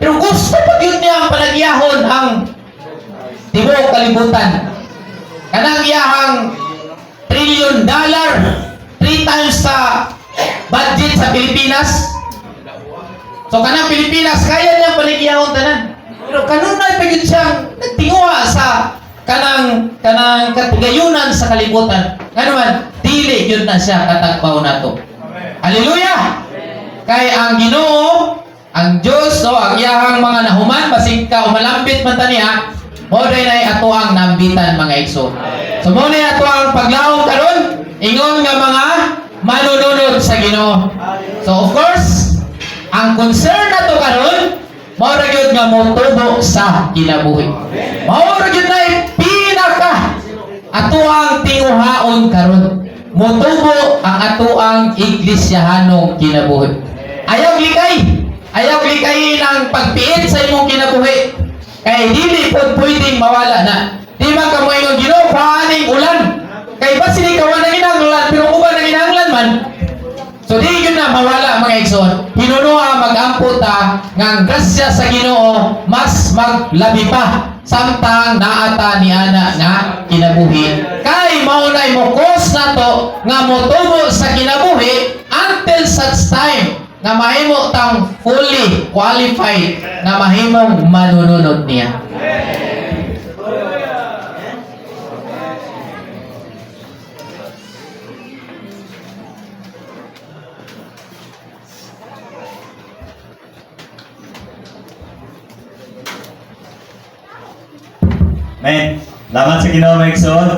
Pero gusto pa yun niya ang panagyahon ang tibuok kalibutan. Kanang iyahang $1 trillion, 3 times sa budget sa Pilipinas. So kanang Pilipinas, kaya niya panagyahon tanan. Pero kanunay pa yun siyang nagtinguha sa kanang katigayunan sa kalibutan. Nga naman, dili yun na siya katagbaw na to. Hallelujah! Kay ang Ginoo, ang Diyos, ang iyahang mga nahuman, basig ka umalambit man taniya, mo day na ato ang nambitan mga igsoon. So mo na ato ang paglaom karon, Ingon nga mga manununod sa Ginoo. So of course, ang concern nato karon mao ra gyud nga motubo sa kinabuhi. Mao ra gyud na pinaka atuang tinguhaon karon. Motubo ang atuang iglesyahanong kinabuhi. Ayaw likay ng pagpiit sa imong kinabuhi. Kay dili pod pwedeng mawala na. Di man ka mo ingon Ginoo paaning ulan. Kay ba sini kawan nang inanglan pero uban nang inanglan man. So di yun na mawala mga igsoon. Hinunoa mag-ampo ta nga ang grasya sa Ginoo mas maglabi pa samtang naata ni ana nga kinabuhi. Kay mao nay mo cause nato nga motubo sa kinabuhi until such time nga mahimo tang fully qualified nga mahimong manununod niya. Men, laman sa Ginoo mga igsoon.